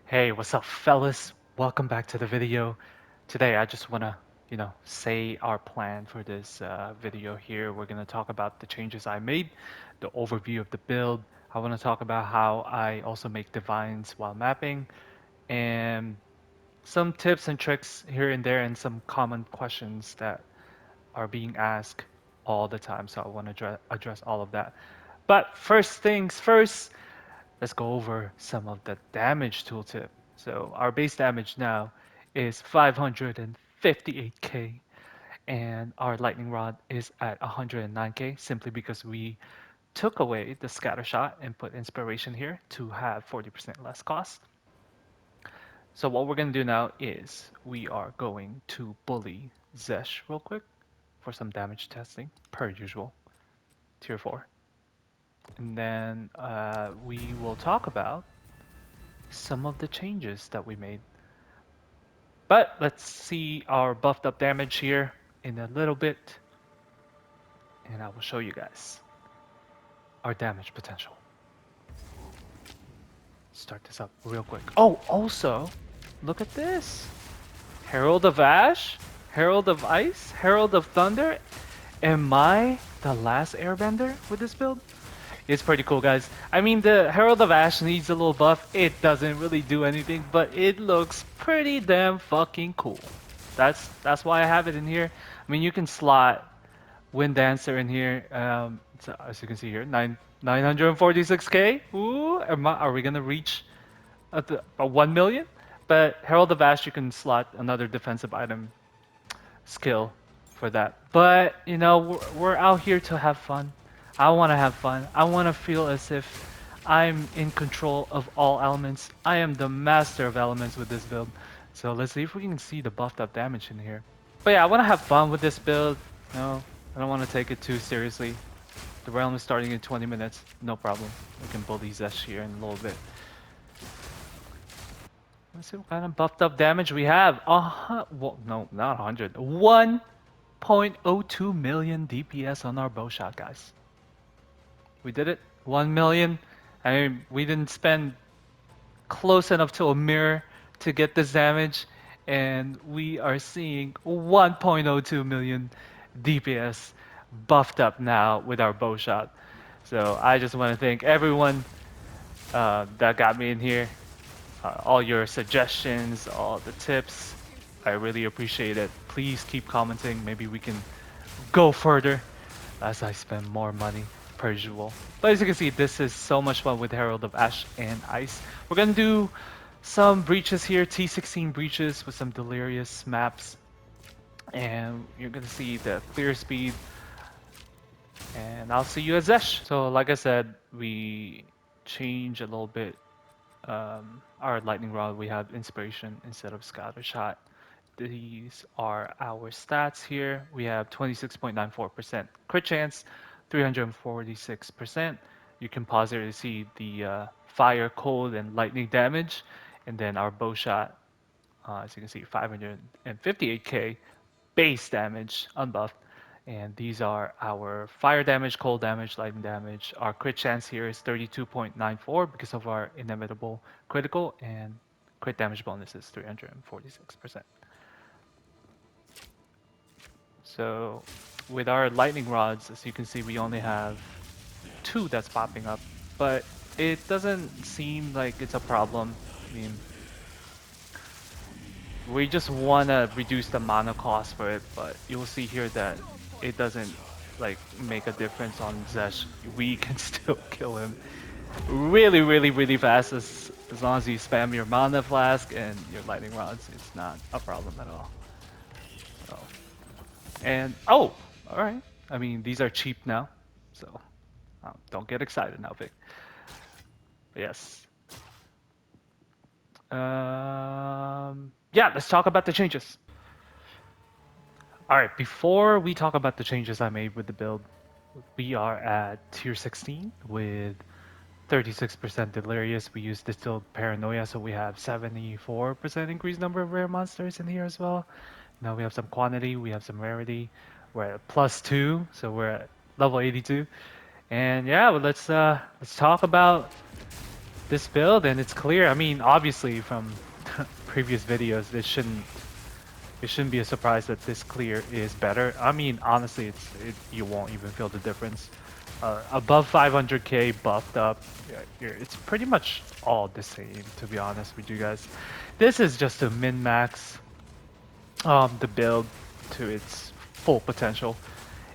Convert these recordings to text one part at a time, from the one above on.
Hey, what's up, fellas? Welcome back to the video. Today, I just want to, say our plan for this video here. We're going to talk about the changes I made, the overview of the build. I want to talk about how I also make divines while mapping, and some tips and tricks here and there, and some common questions that are being asked all the time. So I want to address all of that. But first things first, let's go over some of the damage tooltip. So our base damage now is 558k and our lightning rod is at 109k simply because we took away the scatter shot and put inspiration here to have 40% less cost. So what we're going to do now is we are going to bully Zesh real quick for some damage testing per usual, tier 4. And then we will talk about some of the changes that we made. But let's see our buffed up damage here in a little bit, and I will show you guys our damage potential. Start this up real quick. Oh, also, look at this. Herald of Ash, Herald of Ice, Herald of Thunder. Am I the last airbender with this build? It's pretty cool, guys. I mean, the Herald of Ash needs a little buff. It doesn't really do anything, but it looks pretty damn fucking cool. That's why I have it in here. I mean, you can slot Wind Dancer in here. So as you can see here, 946k. Ooh, are we gonna reach a 1 million? But Herald of Ash, you can slot another defensive item skill for that. But you know, we're out here to have fun. I want to have fun. I want to feel as if I'm in control of all elements. I am the master of elements with this build. So let's see if we can see the buffed up damage in here. But yeah, I want to have fun with this build. No, I don't want to take it too seriously. The realm is starting in 20 minutes. No problem. We can bully Zesh here in a little bit. Let's see what kind of buffed up damage we have. Well, no, not 100. 1.02 million DPS on our bow shot, guys. We did it. 1 million. I mean, we didn't spend close enough to a mirror to get this damage, and we are seeing 1.02 million DPS buffed up now with our bow shot. So I just want to thank everyone that got me in here. All your suggestions, all the tips. I really appreciate it. Please keep commenting. Maybe we can go further as I spend more money per usual. But as you can see, this is so much fun with Herald of Ash and Ice. We're gonna do some breaches here, T16 breaches with some Delirious maps. And you're gonna see the clear speed. And I'll see you at Zesh. So like I said, we change a little bit our lightning rod. We have inspiration instead of scatter shot. These are our stats here. We have 26.94% crit chance, 346%. You can pause here to see the fire, cold, and lightning damage. And then our bow shot, as you can see, 558k base damage, unbuffed. And these are our fire damage, cold damage, lightning damage. Our crit chance here is 32.94 because of our inevitable critical, and crit damage bonus is 346%. So with our lightning rods, as you can see, we only have 2 that's popping up, but it doesn't seem like it's a problem. I mean, we just want to reduce the mana cost for it, but you'll see here that it doesn't like make a difference on Zesh. We can still kill him really, really, really fast as long as you spam your mana flask and your lightning rods. It's not a problem at all. So, and oh, all right. I mean, these are cheap now, so don't get excited now, Vic. But yes. Yeah, let's talk about the changes. All right, before we talk about the changes I made with the build, we are at tier 16 with 36% Delirious. We use Distilled Paranoia, so we have 74% increased number of rare monsters in here as well. Now we have some quantity, we have some rarity. We're at +2, so we're at level 82. And yeah, well, let's talk about this build, and it's clear. I mean, obviously from previous videos, it shouldn't be a surprise that this clear is better. I mean, honestly, you won't even feel the difference. Above 500k buffed up, it's pretty much all the same, to be honest with you guys. This is just to min-max the build to its full potential.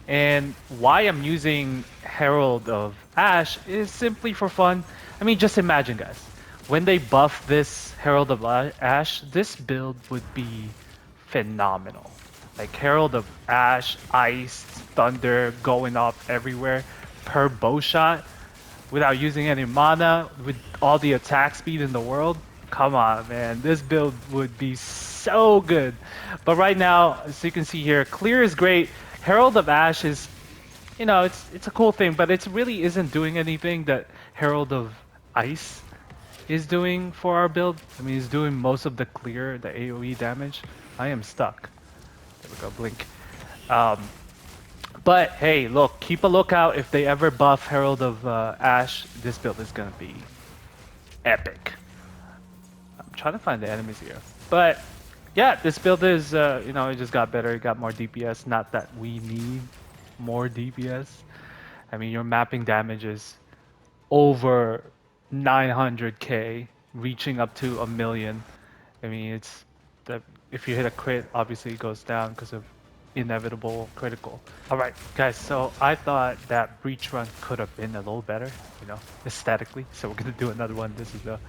And why I'm using Herald of Ash is simply for fun. I mean, just imagine, guys. When they buff this Herald of Ash, this build would be phenomenal. Like Herald of Ash, Ice, Thunder going off everywhere per bow shot without using any mana with all the attack speed in the world. Come on, man. This build would be so good. But right now, as you can see here, clear is great. Herald of Ash is, it's a cool thing, but it really isn't doing anything that Herald of Ice is doing for our build. I mean, he's doing most of the clear, the AoE damage. I am stuck. There we go, blink. Um, but hey, look, keep a lookout. If they ever buff Herald of Ash, this build is gonna be epic. I'm trying to find the enemies here. But yeah, this build is, it just got better. It got more DPS. Not that we need more DPS. I mean, your mapping damage is over 900k, reaching up to a million. I mean, it's the if you hit a crit, obviously it goes down because of inevitable critical. All right, guys. So I thought that breach run could have been a little better, aesthetically. So we're gonna do another one. This is the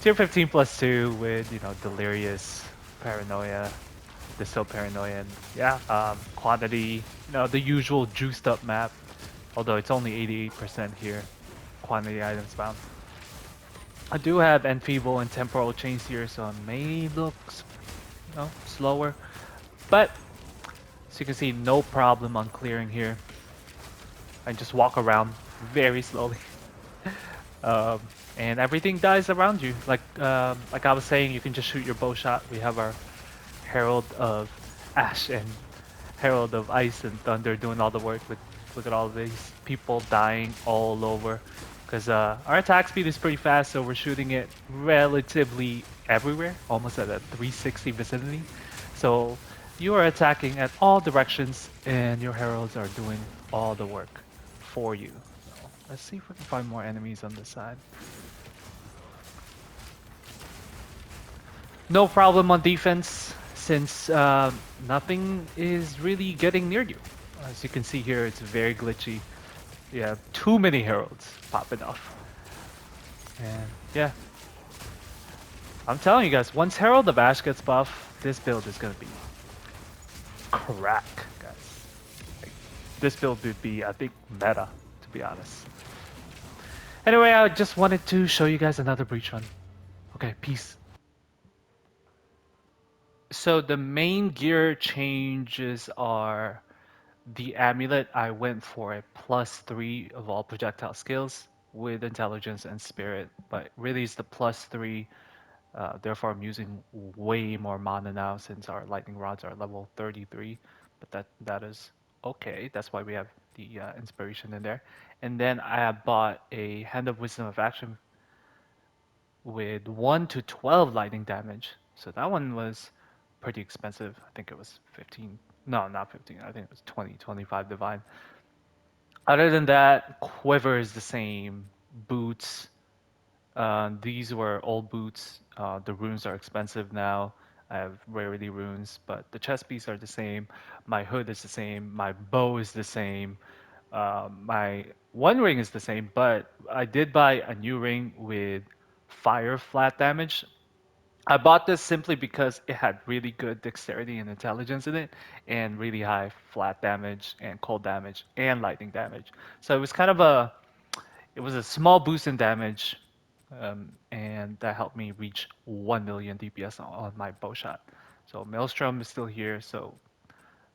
tier 15 plus 2 with Delirious, Paranoia, Distill Paranoia, and yeah, quantity. The usual juiced up map. Although it's only 88% here, quantity items found. I do have Enfeeble and Temporal Chains here, so it may look, slower. But, as you can see, no problem on clearing here. I just walk around very slowly. Um, and everything dies around you. Like I was saying, you can just shoot your bow shot. We have our Herald of Ash and Herald of Ice and Thunder doing all the work. Look at all of these people dying all over. Because our attack speed is pretty fast, so we're shooting it relatively everywhere, almost at a 360 vicinity. So you are attacking at all directions, and your heralds are doing all the work for you. So let's see if we can find more enemies on this side. No problem on defense, since nothing is really getting near you. As you can see here, it's very glitchy. You have too many heralds popping off. And yeah, I'm telling you guys, once Herald of Ash gets buff, this build is gonna be crack, guys. Like, this build would be, I think, meta, to be honest. Anyway, I just wanted to show you guys another breach run. Okay, peace. So the main gear changes are the amulet. I went for a +3 of all projectile skills with intelligence and spirit, but really it's the +3. Therefore, I'm using way more mana now since our lightning rods are level 33. But that is okay. That's why we have the inspiration in there. And then I have bought a Hand of Wisdom of Action with 1 to 12 lightning damage. So that one was pretty expensive. I think it was 15. No, not 15. I think it was 20, 25 divine. Other than that, quiver is the same. Boots. These were old boots. The runes are expensive now. I have rarity runes, but the chest piece are the same. My hood is the same. My bow is the same. My one ring is the same, but I did buy a new ring with fire flat damage. I bought this simply because it had really good dexterity and intelligence in it, and really high flat damage and cold damage and lightning damage. So it was a small boost in damage, and that helped me reach 1 million DPS on my bow shot. So Maelstrom is still here. So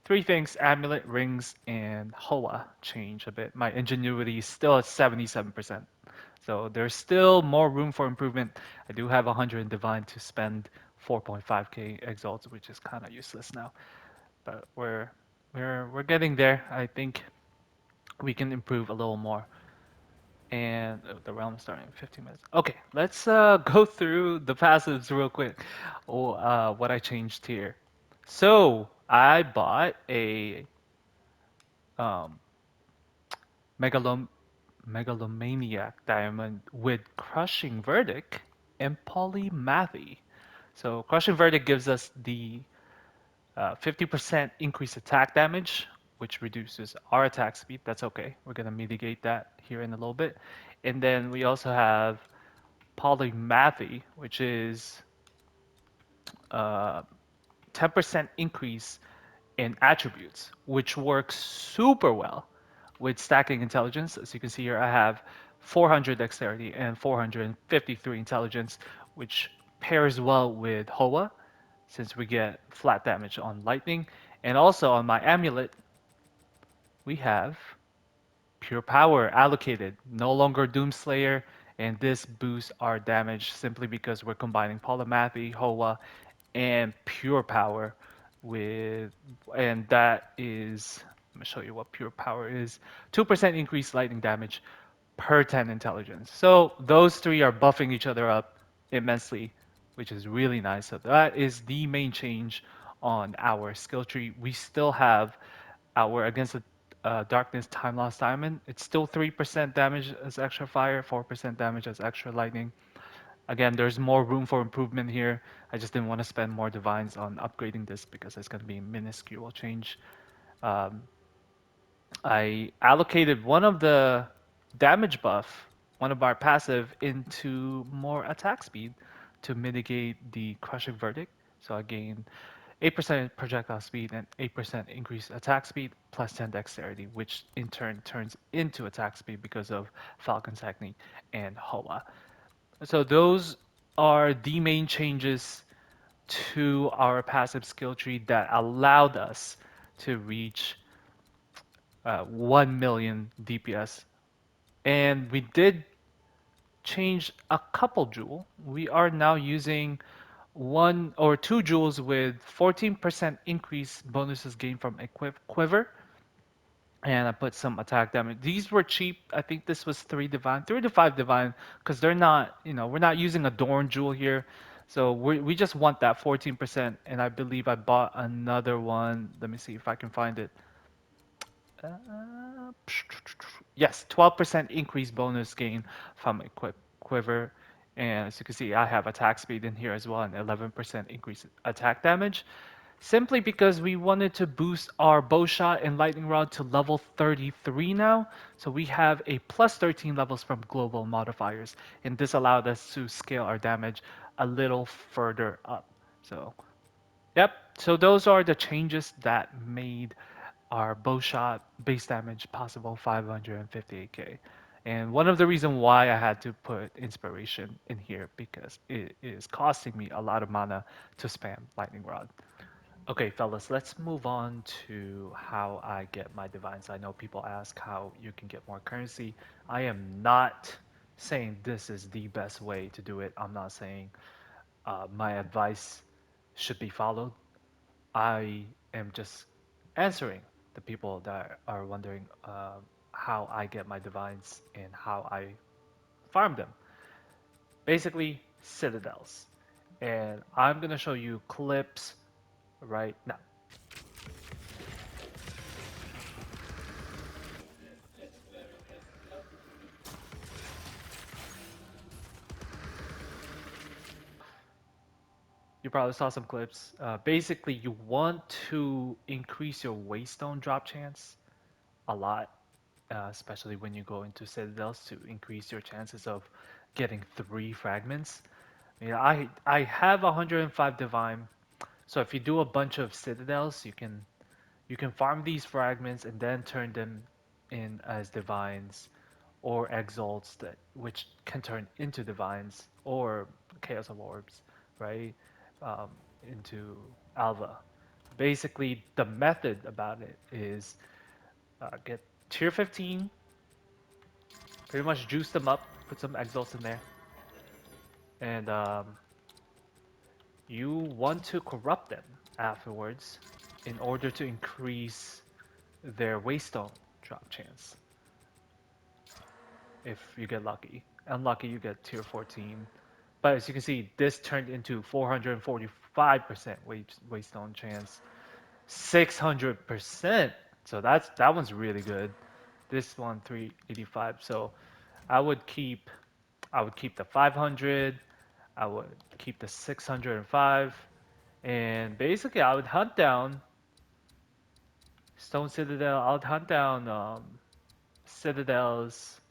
three things: amulet, rings, and Hoa change a bit. My ingenuity is still at 77%. So there's still more room for improvement. I do have 100 in divine to spend 4.5k exalts, which is kind of useless now. But we're getting there. I think we can improve a little more. And the realm is starting in 15 minutes. Okay, let's go through the passives real quick. What I changed here. So I bought a um, megalom megalomaniac diamond with crushing verdict and polymathy. So crushing verdict gives us the 50% increased attack damage, which reduces our attack speed. That's okay. We're gonna mitigate that here in a little bit. And then we also have polymathy, which is 10% increase in attributes, which works super well with stacking intelligence. As you can see here, I have 400 dexterity and 453 intelligence, which pairs well with Hoa, since we get flat damage on lightning. And also on my amulet, we have pure power allocated, no longer Doomslayer, and this boosts our damage simply because we're combining Polymathy, Hoa, and pure power with, and that is, let me show you what pure power is. 2% increased lightning damage per 10 intelligence. So those three are buffing each other up immensely, which is really nice. So that is the main change on our skill tree. We still have our against the darkness time lost diamond. It's still 3% damage as extra fire, 4% damage as extra lightning. Again, there's more room for improvement here. I just didn't want to spend more divines on upgrading this because it's going to be a minuscule change. Um, I allocated one of the damage buff, one of our passive, into more attack speed to mitigate the crushing verdict. So I gained 8% projectile speed and 8% increased attack speed plus 10 dexterity, which in turn turns into attack speed because of Falcon's technique and Hoa. So those are the main changes to our passive skill tree that allowed us to reach 1 million DPS. And we did change a couple jewel. We are now using one or two jewels with 14% increase bonuses gained from quiver. And I put some attack damage. These were cheap. I think this was 3 divine, 3 to 5 divine, because they're not, we're not using Adorned jewel here. So we just want that 14%. And I believe I bought another one. Let me see if I can find it. Uh, yes, 12% increase bonus gain from equip quiver. And as you can see, I have attack speed in here as well, and 11% increase attack damage. Simply because we wanted to boost our bow shot and lightning rod to level 33 now. So we have a plus 13 levels from global modifiers. And this allowed us to scale our damage a little further up. So, yep. So those are the changes that made our bow shot base damage possible 558k. And one of the reasons why I had to put inspiration in here because it is costing me a lot of mana to spam lightning rod. Okay, fellas, let's move on to how I get my divines. I know people ask how you can get more currency. I am not saying this is the best way to do it. I'm not saying my advice should be followed. I am just answering the people that are wondering how I get my divines and how I farm them. Basically, citadels. And I'm going to show you clips right now. You probably saw some clips. Basically, you want to increase your waystone drop chance a lot, especially when you go into citadels to increase your chances of getting 3 fragments. I have 105 divine, so if you do a bunch of citadels, you can farm these fragments and then turn them in as divines or exalts that which can turn into divines or chaos of orbs, right? Um, into alva. Basically, the method about it is get tier 15, pretty much juice them up, put some exalts in there, and you want to corrupt them afterwards in order to increase their waystone drop chance. if you get lucky. Unlucky, you get tier 14. But as you can see, this turned into 445% waystone chance, 600%. So that one's really good. This one 385. So I would keep I would keep the 500. I would keep the 605, and basically I would hunt down Stone Citadel. I would hunt down Citadels.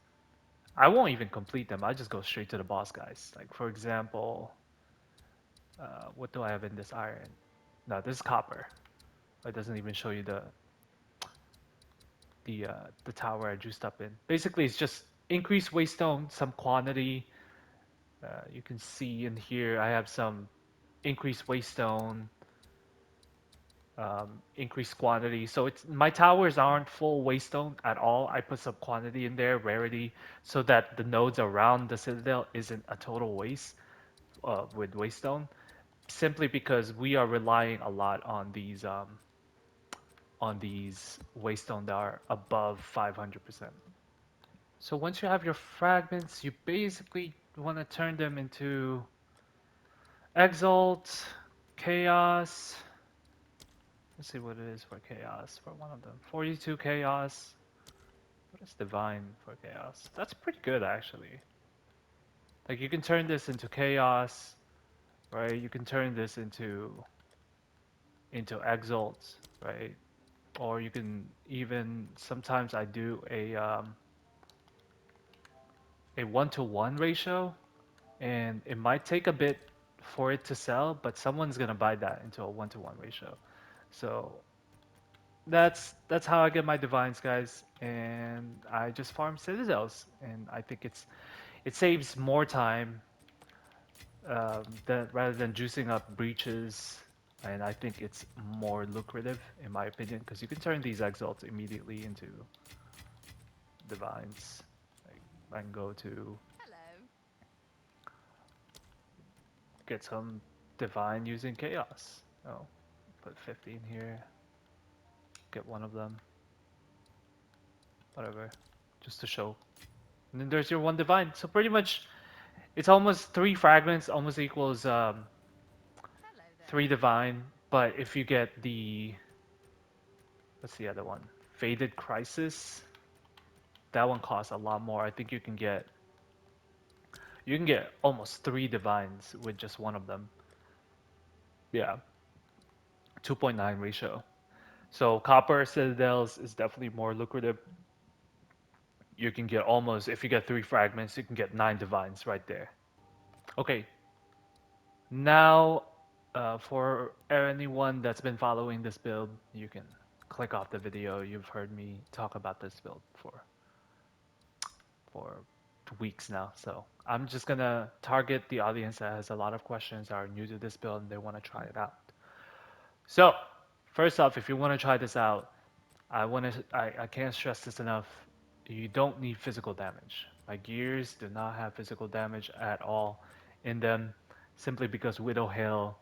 I won't even complete them. I just go straight to the boss guys. Like for example, what do I have in this iron? No, this is copper. It doesn't even show you the tower I juiced up in. Basically, it's just increase waystone, some quantity. You can see in here I have some increased waystone, increased quantity. So it's my towers aren't full waystone at all. I put some quantity in there, rarity, so that the nodes around the citadel isn't a total waste with waystone. Simply because we are relying a lot on these waystone that are above 500%. So once you have your fragments, you basically want to turn them into Exalt, Chaos. Let's see what it is for Chaos for one of them. 42 Chaos. What is Divine for Chaos? That's pretty good actually. Like you can turn this into Chaos, right? You can turn this into Exalt, right? Or you can even sometimes I do a 1-to-1 ratio, and it might take a bit for it to sell, but someone's gonna buy that into a 1-to-1 ratio. So that's how I get my divines, guys, and I just farm citadels, and I think it saves more time rather than juicing up breaches, and I think it's more lucrative in my opinion because you can turn these exalts immediately into divines. Like I can go to Hello. get some divine using chaos. Oh, put 50 in here, get one of them, whatever, just to show. And then there's your one divine. So pretty much it's almost three fragments, almost equals Hello three there. divine. But if you get what's the other one? Faded Crisis. That one costs a lot more. I think you can get almost three divines with just one of them. Yeah, 2.9 ratio. So copper citadels is definitely more lucrative. You can get almost if you get three fragments, you can get nine divines right there. Okay, now for anyone that's been following this build, you can click off the video. You've heard me talk about this build for weeks now. So I'm just gonna target the audience that has a lot of questions, are new to this build, and they want to try it out. So first off, if you want to try this out, I can't stress this enough. You don't need physical damage. My gears do not have physical damage at all in them, simply because Widowhail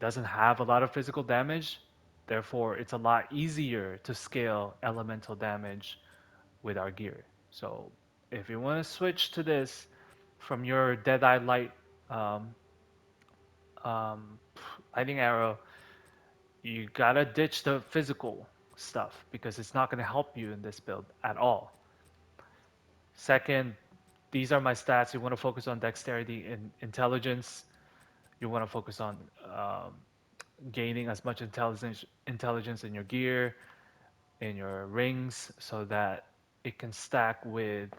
doesn't have a lot of physical damage. Therefore, it's a lot easier to scale elemental damage with our gear. So if you want to switch to this from your Deadeye Light um, um, Lightning Arrow, you gotta ditch the physical stuff because it's not gonna help you in this build at all. Second, these are my stats. You want to focus on dexterity and intelligence. You want to focus on gaining as much intelligence in your gear, in your rings, so that it can stack with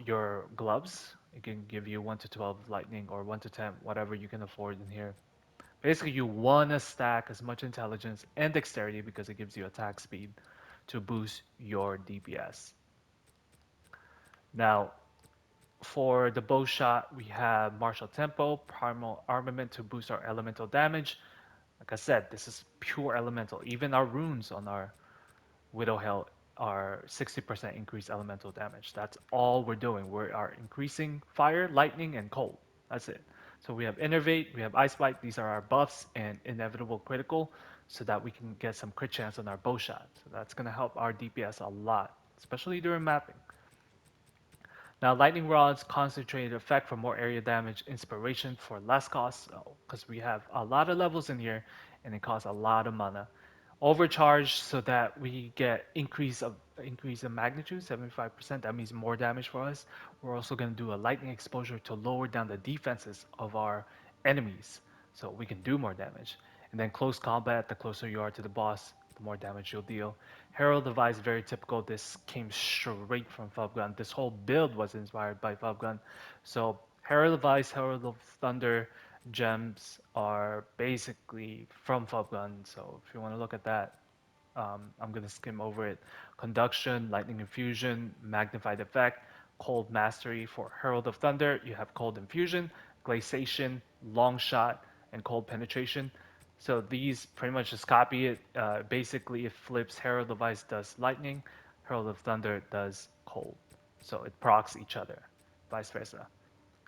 your gloves. It can give you 1 to 12 lightning or 1 to 10, whatever you can afford in here. Basically, you want to stack as much intelligence and dexterity because it gives you attack speed to boost your DPS. Now, for the bow shot, we have martial tempo, primal armament to boost our elemental damage. Like I said, this is pure elemental. Even our runes on our Widowhail are 60% increased elemental damage. That's all we're doing. We are increasing fire, lightning, and cold. That's it. So we have Innervate, we have Ice Bite. These are our buffs and inevitable critical so that we can get some crit chance on our bow shot. So that's going to help our DPS a lot, especially during mapping. Now, lightning rods concentrated effect for more area damage, inspiration for less cost, because we have a lot of levels in here, and it costs a lot of mana. Overcharge so that we get increase in magnitude, 75%. That means more damage for us. We're also going to do a lightning exposure to lower down the defenses of our enemies, so we can do more damage. And then close combat, the closer you are to the boss, the more damage you'll deal. Herald Device, very typical. This came straight from Fubgun. This whole build was inspired by Fubgun. So Herald Device, Herald of Thunder gems are basically from Fubgun. So if you want to look at that, I'm going to skim over it. Conduction, Lightning Infusion, Magnified Effect, Cold Mastery for Herald of Thunder. You have Cold Infusion, Glaciation, Long Shot, and Cold Penetration. So these pretty much just copy it. Basically, it flips Herald of Ice does Lightning, Herald of Thunder does Cold. So it procs each other, vice versa.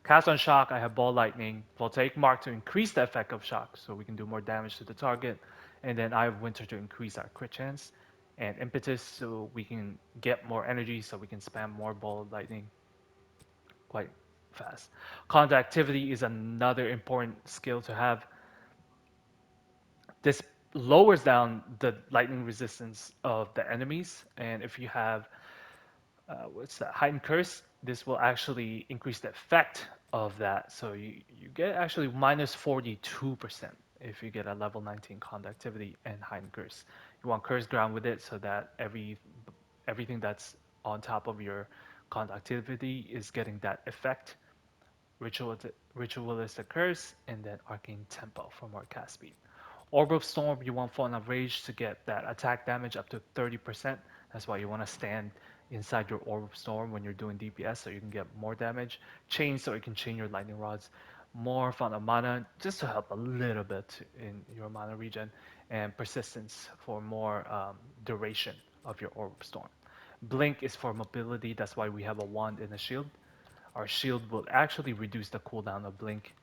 Cast on Shock, I have Ball Lightning, Voltaic Mark to increase the effect of Shock, so we can do more damage to the target. And then I have Winter to increase our crit chance. And Impetus, so we can get more energy, so we can spam more Ball Lightning quite fast. Conductivity is another important skill to have. This lowers down the lightning resistance of the enemies, and if you have what's that, heightened curse, this will actually increase the effect of that. So you get actually minus 42% if you get a level 19 conductivity and heightened curse. You want curse ground with it so that everything that's on top of your conductivity is getting that effect. Ritualistic curse, and then arcane tempo for more cast speed. Orb of Storm, you want Fawn of Rage to get that attack damage up to 30%. That's why you want to stand inside your Orb of Storm when you're doing DPS so you can get more damage. Chain so you can chain your lightning rods. More Fawn of Mana just to help a little bit in your mana regen. And Persistence for more duration of your Orb of Storm. Blink is for mobility, that's why we have a wand and a shield. Our shield will actually reduce the cooldown of blink.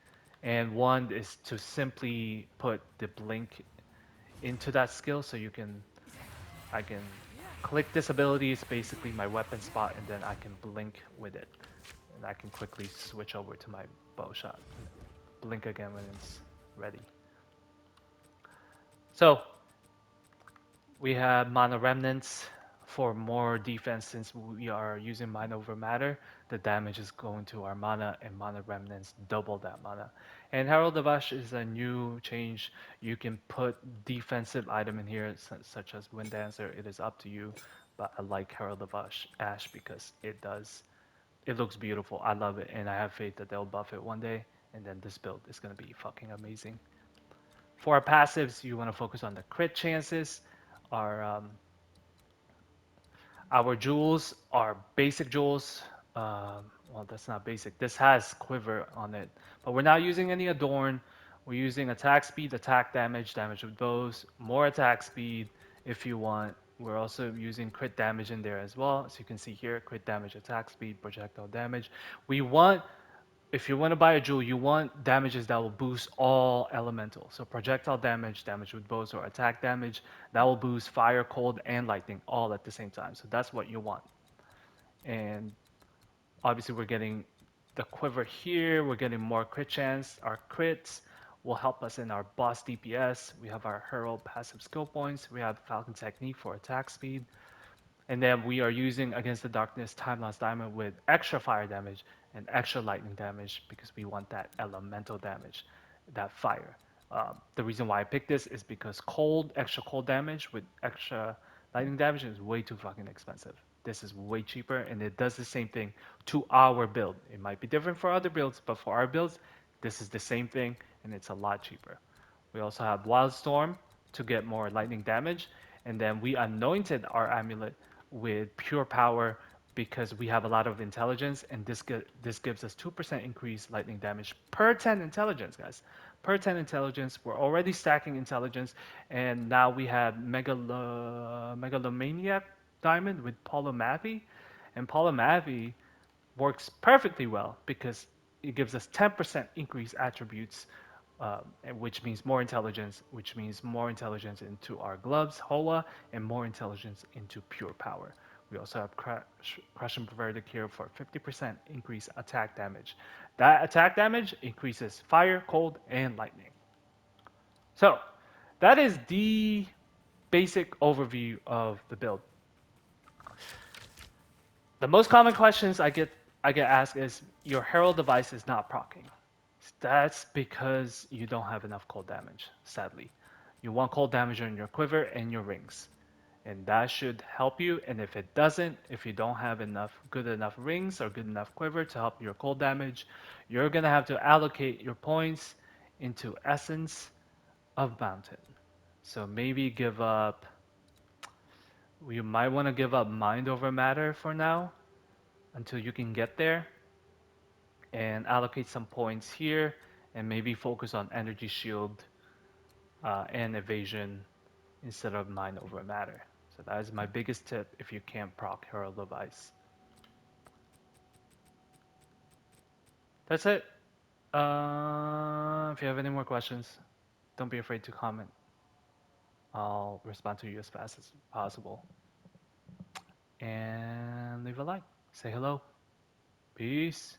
And one is to simply put the blink into that skill so I can click this ability. It's basically my weapon spot, and then I can blink with it. And I can quickly switch over to my bow shot. Blink again when it's ready. So we have Mana Remnants for more defense since we are using Mind over Matter. The damage is going to our mana, and Mana Remnants double that mana. And Herald of Ash is a new change. You can put defensive item in here, such as Wind Dancer. It is up to you, but I like Herald of Ash because it looks beautiful. I love it, and I have faith that they'll buff it one day, and then this build is gonna be fucking amazing. For our passives, you want to focus on the crit chances, our our jewels are basic jewels. Well, that's not basic. This has quiver on it, but we're not using any adorn. We're using attack speed, attack damage, damage with bows, more attack speed if you want. We're also using crit damage in there as well. As you can see here, crit damage, attack speed, projectile damage. We want if you want to buy a jewel, you want damages that will boost all elementals. So projectile damage, damage with bows, or attack damage, that will boost fire, cold, and lightning all at the same time. So that's what you want. And obviously we're getting the quiver here, we're getting more crit chance. Our crits will help us in our boss DPS. We have our Herald passive skill points. We have Falcon Technique for attack speed. And then we are using Against the Darkness Time Lost Diamond with extra fire damage and extra lightning damage because we want that elemental damage, that fire. The reason why I picked this is because extra cold damage with extra lightning damage is way too fucking expensive. This is way cheaper and it does the same thing to our build. It might be different for other builds, but for our builds, this is the same thing and it's a lot cheaper. We also have Wildstorm to get more lightning damage, and then we anointed our amulet with pure power because we have a lot of intelligence, and this gives us 2% increased lightning damage per 10 intelligence, guys. Per 10 intelligence, we're already stacking intelligence, and now we have Megalomaniac Diamond with Polymathy, and Polymathy works perfectly well because it gives us 10% increased attributes, which means more intelligence, into our gloves, Hoa, and more intelligence into pure power, We also have Crush and Perverted Cure for 50% increased attack damage. That attack damage increases fire, cold, and lightning. So that is the basic overview of the build. The most common questions I get asked is your Herald device is not proccing. That's because you don't have enough cold damage, sadly. You want cold damage on your quiver and your rings. And that should help you. And if it doesn't, if you don't have enough good enough rings or good enough quiver to help your cold damage, you're gonna have to allocate your points into Essence of Mountain. So maybe give up. You might want to give up Mind over Matter for now until you can get there, and allocate some points here, and maybe focus on Energy Shield and Evasion instead of Mind over Matter. So that is my biggest tip if you can't proc Herald of Ice. That's it. If you have any more questions, don't be afraid to comment. I'll respond to you as fast as possible. And leave a like. Say hello. Peace.